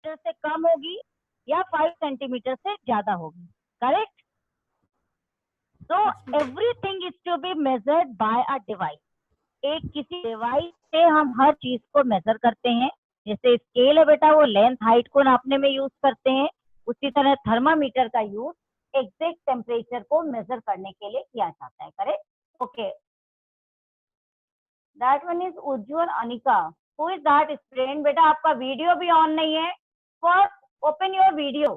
Centimetre से कम होगी या 5 सेंटीमीटर से ज्यादा होगी, करेक्ट? तो everything is to be measured by a device. एक किसी डिवाइस से हम हर चीज को मेजर करते हैं। जैसे स्केल है बेटा, वो लेंथ हाइट को नापने में यूज करते हैं, उसी तरह थर्मामीटर का यूज एग्जैक्ट टेम्परेचर को मेजर करने के लिए किया जाता है, correct? Okay, that one is Ujjwal Anika. Who is that student? बेटा आपका वीडियो भी ऑन नहीं है, first open your video.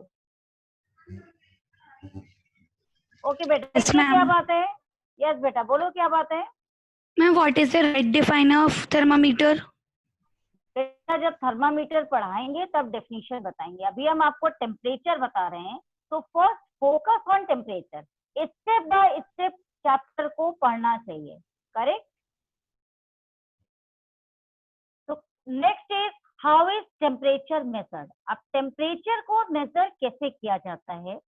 Okay बेटा, Yes, देखिए क्या ma'am. बात है। यस बेटा, बोलो क्या बात है। Ma'am, what is the right definer of thermometer? बेटा जब थर्मामीटर पढ़ाएंगे तब डेफिनेशन बताएंगे, अभी हम आपको टेम्परेचर बता रहे हैं। तो first focus on temperature, step by step chapter को पढ़ना चाहिए, करेक्ट? तो next is how is temperature measured. अब टेम्परेचर को मेजर कैसे किया जाता है?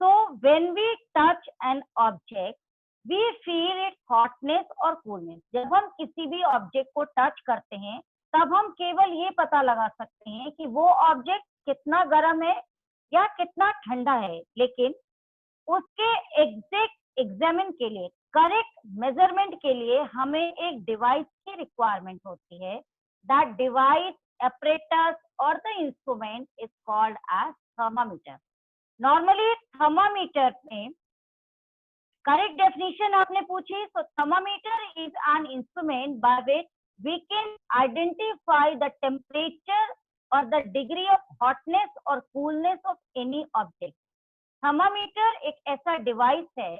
So when we touch an object we feel its hotness और कूलनेस। जब हम किसी भी ऑब्जेक्ट को टच करते हैं तब हम केवल ये पता लगा सकते हैं कि वो ऑब्जेक्ट कितना गर्म है या कितना ठंडा है, लेकिन उसके एग्जैक्ट एग्जामिन के लिए, करेक्ट मेजरमेंट के लिए हमें एक डिवाइस की रिक्वायरमेंट होती है। That device, apparatus or the instrument is called as thermometer. Normally thermometer में करेक्ट डेफिनेशन आपने पूछी, so thermometer is an instrument by which we can identify the temperature or the degree of hotness or coolness of any object. Thermometer एक ऐसा device है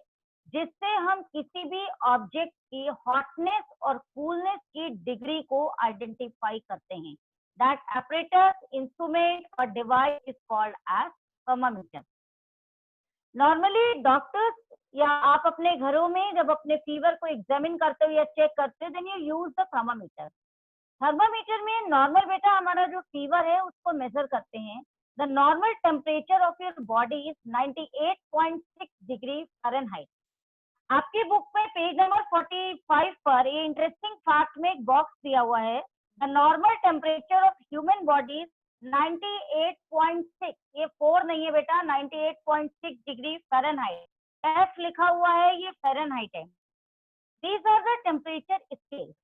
जिससे हम किसी भी ऑब्जेक्ट की हॉटनेस और कूलनेस की डिग्री को आइडेंटिफाई करते हैं। दैट apparatus, इंस्ट्रूमेंट और device is called as thermometer. Normally doctors या आप अपने घरों में जब अपने फीवर को एग्जामिन करते हो या चेक करते हो, then you use the thermometer. Thermometer में नॉर्मल बेटा हमारा जो फीवर है उसको मेजर करते हैं। The normal temperature of your body is 98.6 degree Fahrenheit. आपकी बुक में पेज नंबर 45 पर ये इंटरेस्टिंग फैक्ट में एक बॉक्स दिया हुआ है। The normal temperature of human body is 98.6, ये 4 नहीं है बेटा, 98.6 डिग्री फ़ारेनहाइट। F लिखा हुआ है, ये फ़ारेनहाइट है। These are the temperature scales.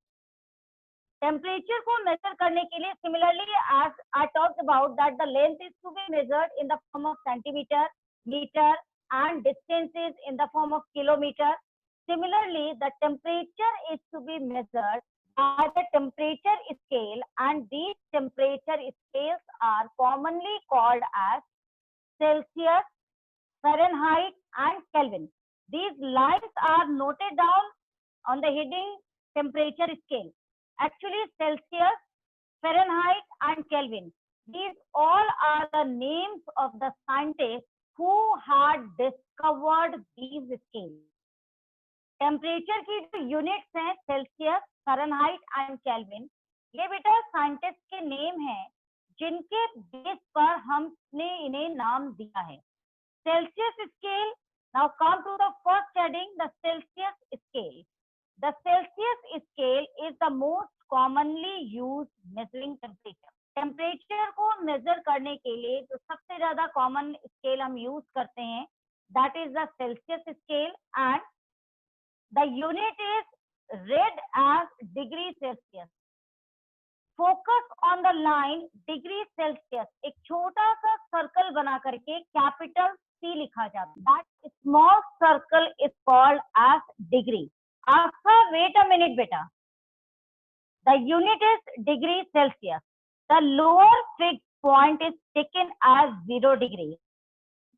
Temperature को मेजर करने के लिए similarly as I talked about that the length is to be measured in the form of centimeter, meter and distances in the form of kilometer. Similarly, the temperature is to be measured by the temperature scale, and these temperature scales are commonly called as Celsius, Fahrenheit and Kelvin. These lines are noted down on the heading temperature scale. Actually, Celsius, Fahrenheit and Kelvin, these all are the names of the scientists who had discovered these scales. Temperature की जो units हैं Celsius, Fahrenheit and kelvin, ये बेटा scientist के name हैं जिनके base पर हमने इन्हें नाम दिया है। Celsius scale, now come to the first heading, the Celsius scale. The Celsius scale is the most commonly used measuring temperature. Temperature को मेजर करने के लिए जो सबसे ज्यादा कॉमन स्केल हम यूज करते हैं, that is the Celsius scale, and the unit is read as degree Celsius. Focus on the line degree Celsius. एक छोटा सा सर्कल बना करके कैपिटल C लिखा जाता है। That small circle is called as degree. After, wait a minute beta. The unit is degree Celsius. The lower fixed point is taken as 0 degree.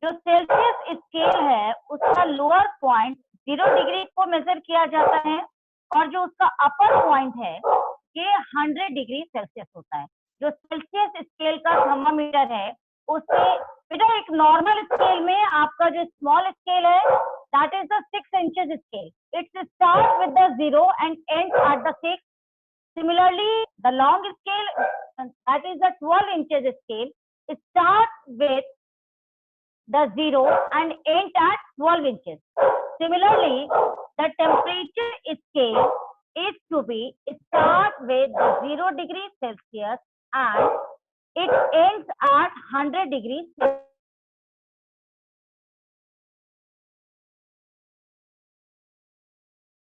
जो Celsius scale है उसका लोअर पॉइंट 0 डिग्री को major किया जाता है और जो उसका अपर पॉइंट है ये 100 डिग्री सेल्सियस होता है। जो सेल्सियस स्केल का थर्मामीटर है उससे बेटा एक नॉर्मल स्केल में आपका जो स्मॉल स्केल है that is the 6 inches scale. It starts with the 0 and ends at the 6. Similarly, the long scale, that is the 12 inches scale, starts with the 0 and ends at 12 inches. Similarly, the temperature scale is to be start with the 0 degree Celsius and it ends at 100 degrees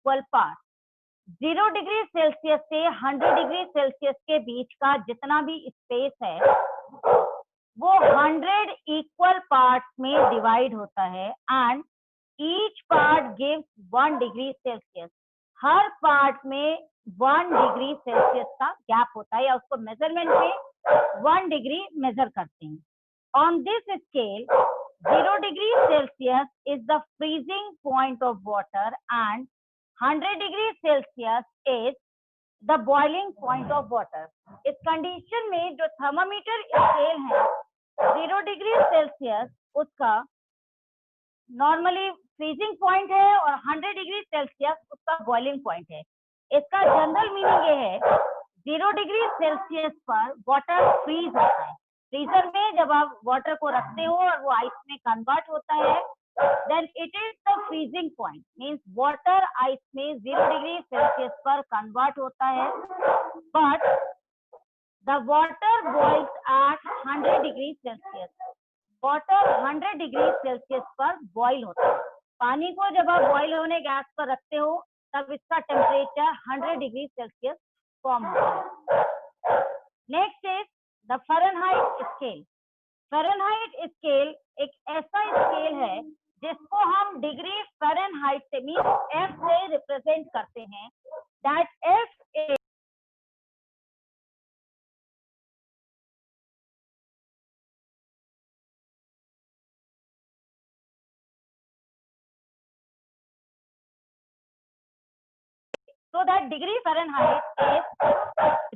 equal part. 0 degree Celsius से 100 degree Celsius के बीच का जितना भी space है वो 100 equal parts में divide होता है and each part gives 1 degree Celsius. Her part में 1 डिग्री सेल्सियस का गैप होता है या उसको मेजरमेंट में 1 डिग्री मेजर करते हैं. On this scale 0 degree Celsius is the freezing point of water and 100 degree Celsius is the boiling point of water. इस कंडीशन में जो थर्मामीटर स्केल है 0 डिग्री सेल्सियस उसका नॉर्मली फ्रीजिंग पॉइंट है और 100 डिग्री सेल्सियस उसका बॉइलिंग पॉइंट है. इसका जनरल मीनिंग ये है 0 डिग्री सेल्सियस पर वाटर फ्रीज होता है. फ्रीजर में जब आप वाटर को रखते हो और वो आइस में कन्वर्ट होता है then it is the freezing point. Means water ice में 0 डिग्री सेल्सियस पर कन्वर्ट होता है but the water boils at 100 degree Celsius. Water 100 degree Celsius पर बॉईल होता है. पानी को जब आप बॉईल होने गैस पर रखते हो तब इसका टेम्परेचर 100 डिग्री सेल्सियस फॉर्म होता है. Next is the Fahrenheit scale. Fahrenheit scale एक ऐसा स्केल है जिसको हम डिग्री फ़ारेनहाइट से मीन F से रिप्रेजेंट करते हैं. That F is so that degree Fahrenheit is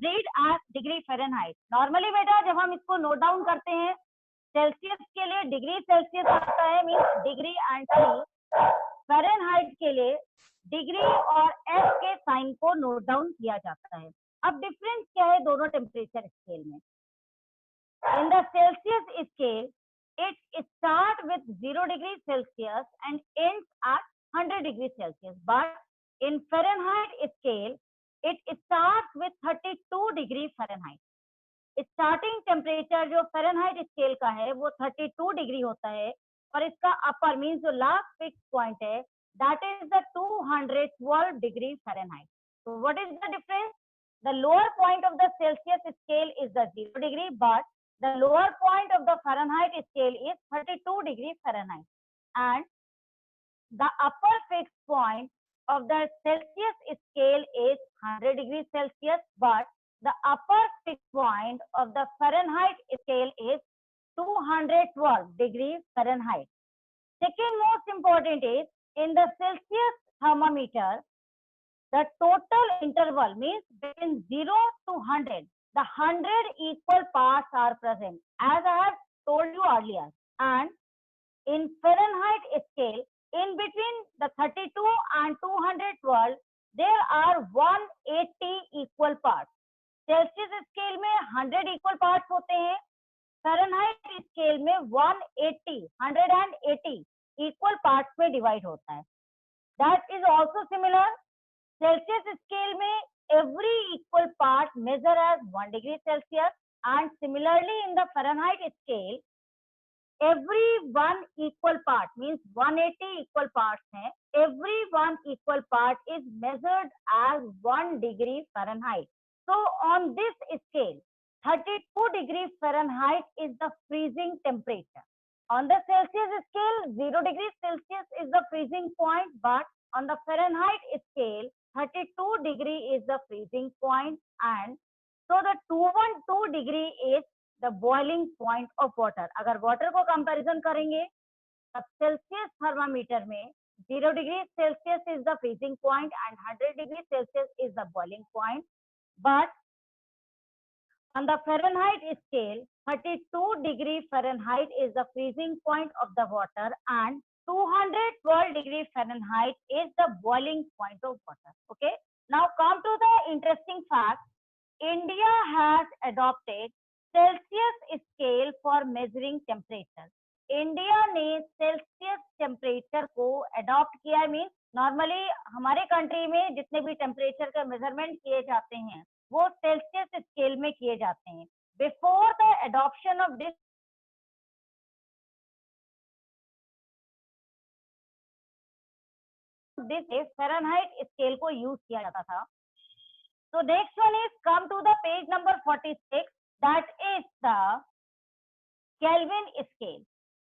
read as degree Fahrenheit. Normally बेटा जब हम इसको नोट डाउन करते हैं सेल्सियस के लिए डिग्री सेल्सियस आता है means degree and T. Fahrenheit के लिए डिग्री और एफ के साइन को नोट डाउन किया जाता है. अब डिफरेंस क्या है दोनों टेम्परेचर स्केल में. In the Celsius scale it start with 0 degree Celsius and ends at 100 degree Celsius. But in Fahrenheit scale, it starts with 32 degree Fahrenheit. Starting temperature जो फ़ारेनहाइट स्केल का है वो 32 डिग्री होता है और इसका अपर मींस जो लास्ट फिक्स पॉइंट है that is the 212 degree Fahrenheit. So what is the difference? The lower point of the Celsius scale is the 0 degree, but the lower point of the Fahrenheit scale is 32 degree Fahrenheit, and the upper fixed point of the Celsius scale is 100 degree Celsius, but the upper fixed point of the Fahrenheit scale is 212 degree Fahrenheit. Second most important is in the Celsius thermometer, the total interval means between 0 to 100, the 100 equal parts are present as I have told you earlier. And in Fahrenheit scale, in between the 32 and 212, there are 180 equal parts. Celsius scale में 100 equal parts होते हैं. Fahrenheit scale में 180 equal parts में divide होता है. That is also similar. Celsius scale में every equal part measure as 1 degree Celsius and similarly in the Fahrenheit scale every one equal part means 180 equal parts हैं. Every one equal part is measured as 1 degree Fahrenheit. So on this scale, 32 degree Fahrenheit is the freezing temperature. On the Celsius scale, 0 degree Celsius is the freezing point, but on the Fahrenheit scale, 32 degree is the freezing point, and so the 212 degree is the boiling point of water. अगर water को comparison करेंगे तब Celsius thermometer में 0 degree Celsius is the freezing point and 100 degree Celsius is the boiling point. But on the Fahrenheit scale, 32 degree Fahrenheit is the freezing point of the water and 212 degree Fahrenheit is the boiling point of water. Okay. Now come to the interesting fact. India has adopted Celsius scale for measuring temperature. India ने Celsius temperature को adopt किया. Means normally हमारे country में जितने भी temperature का measurement किए जाते हैं वो सेल्सियस स्केल में किए जाते हैं. Before the adoption of this Fahrenheit scale को यूज किया जाता था. So next one is come to the page number 46. That is the Kelvin scale.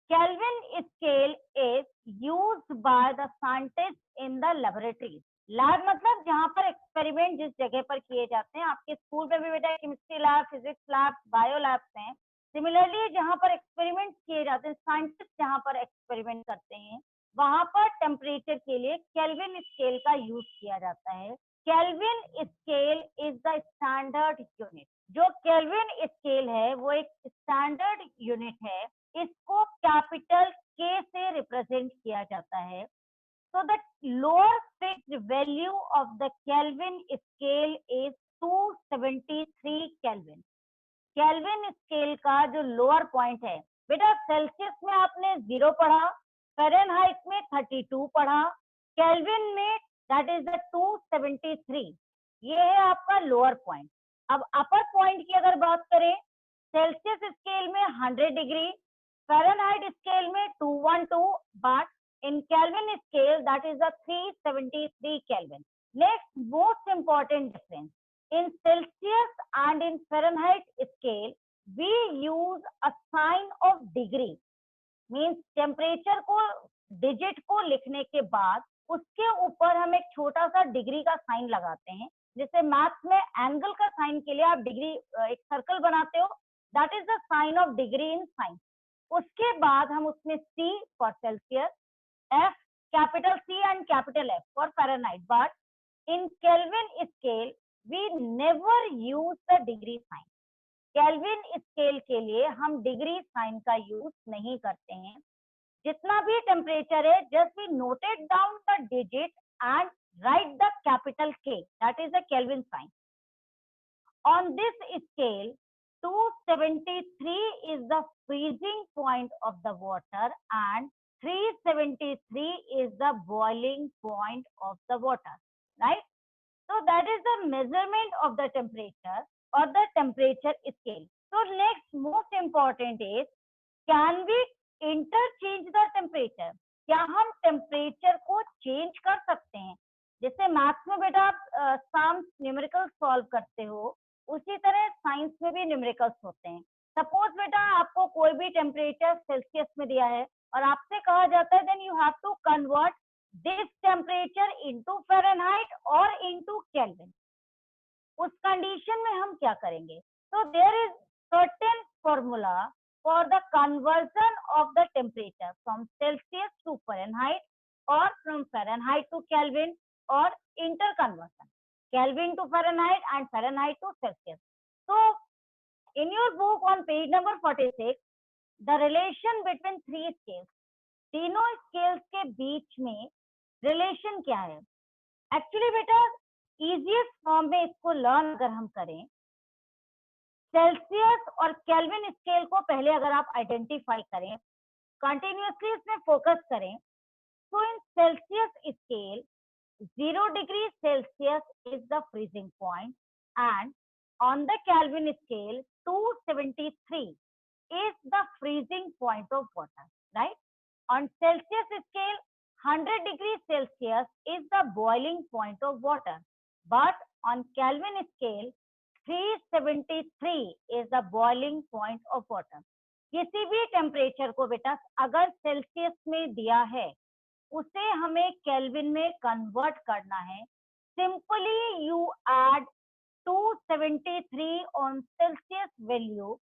Kelvin scale is used by the scientists in the laboratory. Lab मतलब जहाँ पर experiment जिस जगह पर किए जाते हैं. आपके स्कूल में भी बेटा chemistry lab, physics lab, bio labs हैं. सिमिलरली जहाँ पर एक्सपेरिमेंट किए जाते हैं, साइंटिस्ट जहाँ पर एक्सपेरिमेंट करते हैं, वहां पर टेम्परेचर के लिए केल्विन स्केल का यूज किया जाता है. Kelvin scale is the standard unit. जो केल्विन स्केल है वो एक स्टैंडर्ड यूनिट है. इसको कैपिटल के से रिप्रेजेंट किया जाता है. So the lower fixed value of the Kelvin scale is 273 Kelvin. Kelvin scale का जो लोअर पॉइंट है, बेटा सेल्सियस में आपने 0 पढ़ा, फ़ारेनहाइट में 32 पढ़ा, केल्विन में दैट इज द 273. ये है आपका लोअर पॉइंट. अब अपर पॉइंट की अगर बात करें, सेल्सियस स्केल में 100 डिग्री, फ़ारेनहाइट स्केल में 212, but in Kelvin scale that is the 373 Kelvin. Next most important difference, in Celsius and in Fahrenheit scale we use a sign of degree. Means temperature को digit को लिखने के बाद उसके ऊपर हम एक छोटा सा डिग्री का साइन लगाते हैं. जैसे मैथ्स में एंगल का साइन के लिए आप डिग्री एक सर्कल बनाते हो, that is the sign of degree in science. उसके बाद हम उसमें C for Celsius, F, capital C and capital F for Fahrenheit, but in Kelvin scale we never use the degree sign. Kelvin scale के लिए हम degree sine का use नहीं करते हैं. जितना भी टेम्परेचर है, just we noted down the digit and write the capital K, that is the Kelvin sign. On this scale 273 is the freezing point of the water and 373 is the boiling point of the water, right? So that is the measurement of the temperature or the temperature scale. So next most important is, can we interchange the temperature? क्या हम temperature को change कर सकते हैं? जैसे maths में बेटा आप सम्स न्यूमेरिकल सॉल्व करते हो, उसी तरह साइंस में भी न्यूमेरिकल्स होते हैं. सपोज बेटा आपको कोई भी टेम्परेचर सेल्सियस में दिया है और आपसे कहा जाता है then you have to convert this temperature into Fahrenheit और इनटू केल्विन. उस कंडीशन में हम क्या करेंगे? तो there is certain formula for the conversion of the temperature from Celsius to Fahrenheit और फ्रॉम फ़ारेनहाइट टू केल्विन और inter conversion Kelvin to Fahrenheit and Fahrenheit to Celsius. So in your book on page number 46, the relation between three scales, तीनों scales के बीच में relation क्या है? Actually बेटा easiest form में इसको लर्न अगर हम करें, सेल्सियस और केल्विन स्केल को पहले अगर आप आइडेंटिफाई करें, कंटिन्यूअसली इसमें फोकस करें, तो इन Celsius scale 0 degree Celsius is the freezing point and on the Kelvin scale 273 is the freezing point of water, right? On Celsius scale 100 degree Celsius is the boiling point of water, but on Kelvin scale 373 is the boiling point of water. किसी भी temperature को बेटा अगर Celsius में दिया है, उसे हमें केल्विन में कन्वर्ट करना है. Simply you add 273 on Celsius value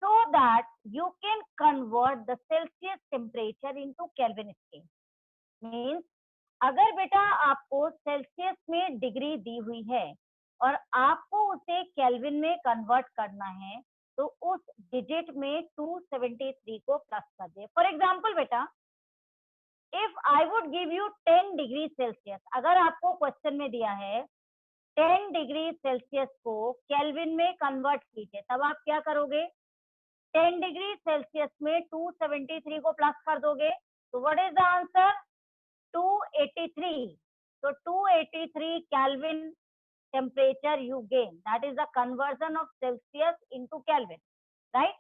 so that you can convert the Celsius temperature into Kelvin scale. Means अगर बेटा आपको सेल्सियस में डिग्री दी हुई है और आपको उसे केल्विन में कन्वर्ट करना है, तो उस डिजिट में 273 को प्लस कर दे. फॉर एग्जाम्पल बेटा if I would give you 10 degree Celsius, अगर आपको क्वेश्चन में दिया है 10 डिग्री सेल्सियस को केल्विन में कन्वर्ट कीजिए, तब आप क्या करोगे? 10 डिग्री सेल्सियस में 273 को प्लस कर दोगे, तो व्हाट इज द आंसर? 283. तो 283 kelvin temperature you gain. That is the conversion of Celsius into Kelvin, right?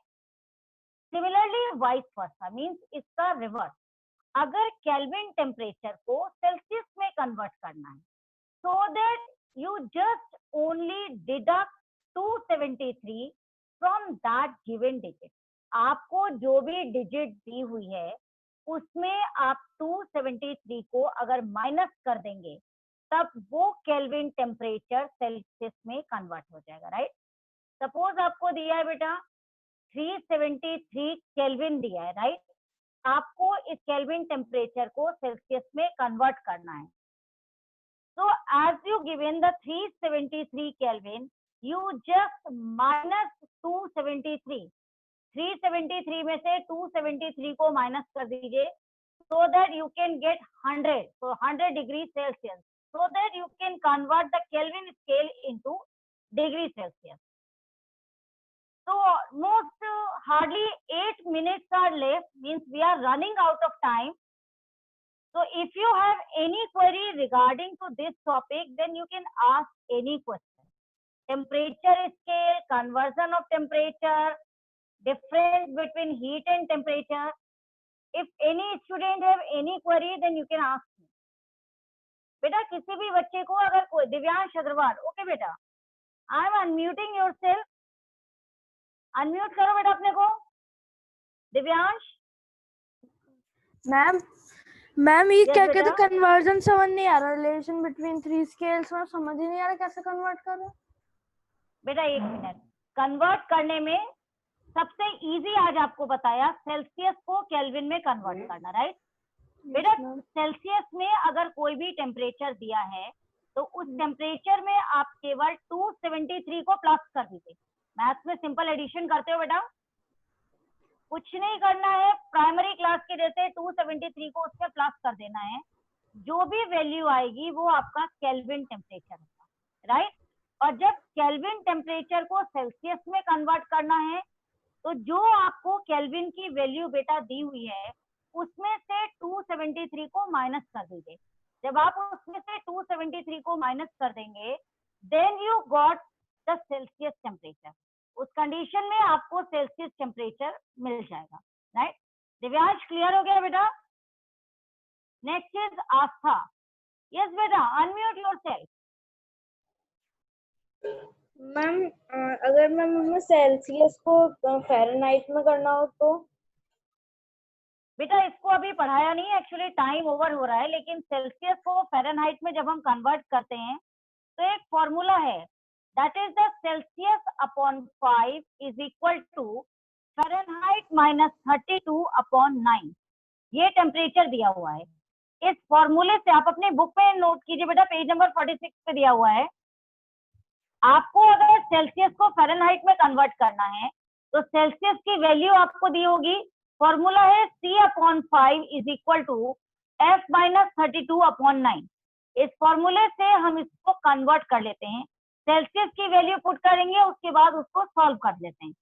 Similarly, vice versa means इसका reverse. अगर Kelvin temperature को Celsius में convert करना है, so that you just only deduct 273 from that given digit. आपको जो भी digit दी हुई है उसमें आप 273 को अगर माइनस कर देंगे तब वो केल्विन टेम्परेचर सेल्सियस में कन्वर्ट हो जाएगा, राइट? सपोज आपको दिया है बेटा 373 केल्विन दिया है, राइट? आपको इस केल्विन टेम्परेचर को सेल्सियस में कन्वर्ट करना है. So as you given the 373 Kelvin, you just minus 273. 373 में से 273 को माइनस कर दीजिए, so that you can get 100. So 100 degree Celsius. So that you can convert the Kelvin scale into degree Celsius. So most hardly 8 minutes are left. Means we are running out of time. So if you have any query regarding to this topic, then you can ask any question. Temperature scale, conversion of temperature, difference between heat and temperature. If any student have any query, then you can ask me. बेटा किसी भी बच्चे को अगर कोई Divyansh Agarwal, okay बेटा, I am unmuting yourself. Unmute करो बेटा अपने को. दिव्यांश. मैम ये क्या कहते कन्वर्जन समझ नहीं आ रहा. रिलेशन बिटवीन थ्री स्केल्स में समझ ही नहीं आ रहा कैसे कन्वर्ट कर रहे. बेटा एक मिनट. कन्वर्ट करने में सबसे इजी आज आपको बताया सेल्सियस को केल्विन में कन्वर्ट करना, राइट? बेटा सेल्सियस में अगर कोई भी टेम्परेचर दिया है तो उस टेम्परेचर में आप केवल 273 को प्लस कर दीजिए. मैथ्स में सिंपल एडिशन करते हो बेटा, कुछ नहीं करना है. प्राइमरी क्लास के जैसे 273 को उसमें प्लस कर देना है. जो भी वैल्यू आएगी वो आपका केल्विन टेम्परेचर होगा, राइट? और जब केल्विन टेम्परेचर को सेल्सियस में कन्वर्ट करना है तो जो आपको केल्विन की वैल्यू बेटा दी हुई है उसमें से 273 को माइनस कर दीजिए. जब आप उसमें से 273 को माइनस कर देंगे then you got the Celsius temperature. उस कंडीशन में आपको सेल्सियस टेम्परेचर मिल जाएगा, राइट? दिव्यांश क्लियर हो गया बेटा? Next is Aastha. यस बेटा, अनम्यूट योरसेल्फ. मैम अगर मैम हमें सेल्सियस को फ़ारेनहाइट में करना हो तो? बेटा इसको अभी पढ़ाया नहीं, एक्चुअली टाइम ओवर हो रहा है. लेकिन सेल्सियस को फ़ारेनहाइट में जब हम कन्वर्ट करते हैं तो एक फॉर्मूला है, that is the Celsius upon 5 is equal to Fahrenheit minus 32 upon 9. ये टेम्परेचर दिया हुआ है. इस फॉर्मूले से आप अपने बुक में नोट कीजिए बेटा, पेज नंबर 46 पे दिया हुआ है. आपको अगर सेल्सियस को फ़ारेनहाइट में कन्वर्ट करना है तो सेल्सियस की वैल्यू आपको दी होगी. फॉर्मूला है C upon 5 is equal to F minus 32 upon 9. इस फॉर्मूले से हम इसको कन्वर्ट कर लेते हैं. सेल्सियस की वैल्यू पुट करेंगे, उसके बाद उसको सॉल्व कर लेते हैं.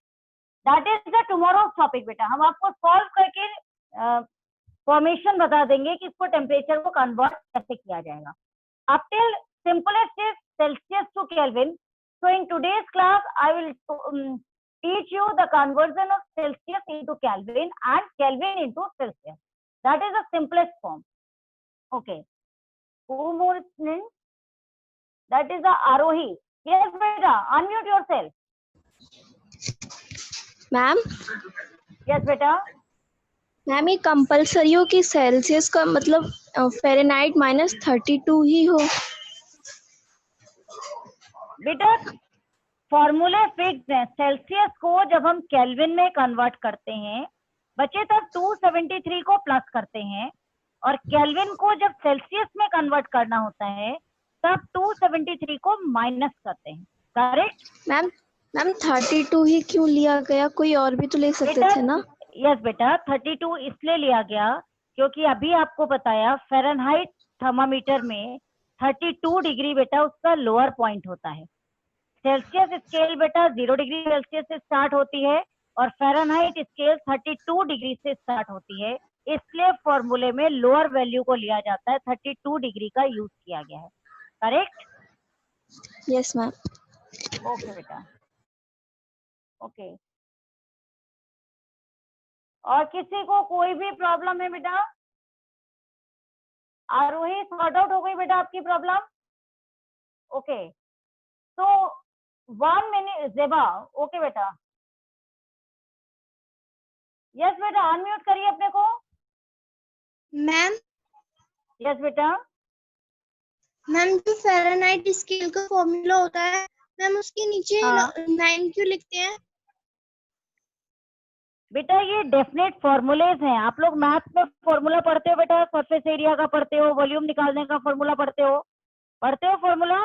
That is the tomorrow's topic बेटा. हम आपको सॉल्व करके फॉर्मेशन बता देंगे कि इसको टेम्परेचर को कन्वर्ट कैसे किया जाएगा. Up till simplest is Celsius to Kelvin. So in today's class, I will teach you the conversion of Celsius into Kelvin and Kelvin into Celsius. That is the simplest form. Okay. Who more name? That is the Arohi. Yes, beta. Unmute yourself. Ma'am. Yes, beta. Ma'am ये compulsory हो कि Celsius का मतलब Fahrenheit minus 32 ही हो? बेटा फॉर्मूले fix है. Celsius को जब हम केल्विन में कन्वर्ट करते हैं बच्चे तब 273 को प्लस करते हैं, और केल्विन को जब सेल्सियस में कन्वर्ट करना होता है तब 273 को माइनस करते हैं, करेक्ट? मैम 32 ही क्यों लिया गया? कोई और भी तो ले सकते थे ना? यस बेटा, 32 इसलिए लिया गया क्योंकि अभी आपको बताया फ़ारेनहाइट थर्मामीटर में 32 डिग्री बेटा उसका लोअर पॉइंट होता है. सेल्सियस स्केल बेटा 0 डिग्री सेल्सियस से स्टार्ट होती है और फ़ारेनहाइट स्केल 32 डिग्री से स्टार्ट होती है. इसलिए फॉर्मूले में लोअर वैल्यू को लिया जाता है, 32 डिग्री का यूज किया गया है, करेक्ट? Yes, ma'am. ओके बेटा, ओके। और किसी को कोई भी प्रॉब्लम है बेटा? आरोही, सॉर्ट आउट हो गई बेटा आपकी प्रॉब्लम? ओके, तो 1 मिनट जेबा। ओके बेटा, यस बेटा, अनम्यूट करिए अपने को। मैम यस बेटा, मैम जो फ़ारेनहाइट स्केल का फॉर्मूला होता है मैम उसके नीचे हाँ 9 क्यों लिखते हैं? बेटा ये डेफिनेट फॉर्मूलेज हैं। आप लोग मैथ में फॉर्मूला पढ़ते हो बेटा, सरफेस एरिया का पढ़ते हो, वॉल्यूम निकालने का फॉर्मूला पढ़ते हो फॉर्मूला?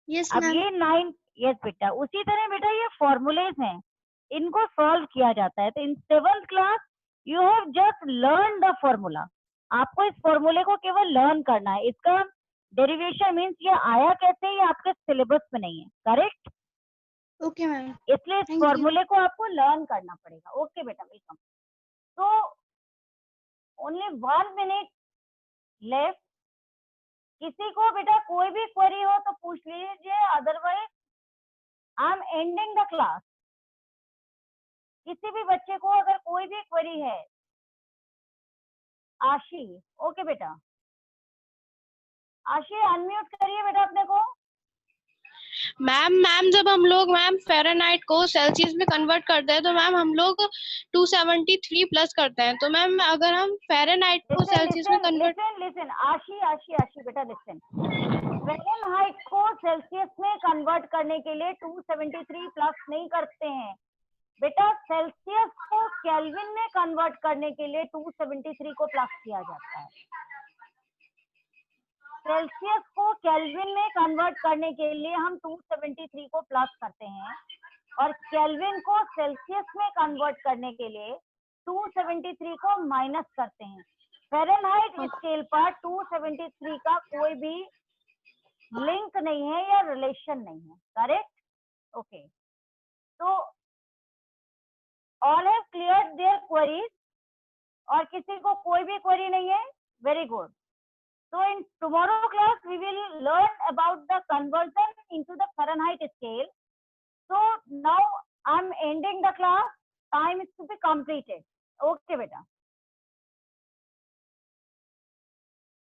यस अब मैम। ये 9, यस बेटा, उसी तरह बेटा ये फॉर्मूलेज हैं, इनको सॉल्व किया जाता है। तो इन 7th class you have just learn the formula. आपको इस फॉर्मूले को केवल लर्न करना है। इसका डेरिवेशन मीन्स ये आया कैसे, ये आपके सिलेबस में नहीं है, करेक्ट? ओके मैम, इसलिए इस थैंक यू। फॉर्मूले को आपको लर्न करना पड़ेगा। ओके बेटा, वेलकम। तो ओनली 1 मिनट लेफ्ट। किसी को बेटा कोई भी क्वेरी हो तो पूछ लीजिए, otherwise I am ending the class. किसी भी बच्चे को अगर कोई भी क्वेरी है। आशी, ओके बेटा, आशी अनम्यूट करिए बेटा अपने को। मैम जब हम लोग मैम फ़ारेनहाइट को सेल्सियस में कन्वर्ट करते हैं तो मैम हम लोग 273 प्लस करते हैं। तो मैम अगर हम फ़ारेनहाइट को सेल्सियस में कन्वर्ट लिसन आशी बेटा, लिसन। फ़ारेनहाइट को सेल्सियस में कन्वर्ट करने के लिए 273 प्लस नहीं करते हैं बेटा। सेल्सियस को केल्विन में कन्वर्ट करने के लिए 273 को प्लस किया जाता है। सेल्सियस को केल्विन में कन्वर्ट करने के लिए हम 273 को प्लस करते हैं, और केल्विन को सेल्सियस में कन्वर्ट करने के लिए 273 को माइनस करते हैं। फ़ारेनहाइट स्केल पर 273 का कोई भी लिंक नहीं है या रिलेशन नहीं है, करेक्ट? ओके, तो all have cleared their queries, और किसी को कोई भी क्वेरी नहीं है? Very good. So in tomorrow class we will learn about the conversion into the Fahrenheit scale. So now I'm ending the class. Time is to be completed. Okay beta.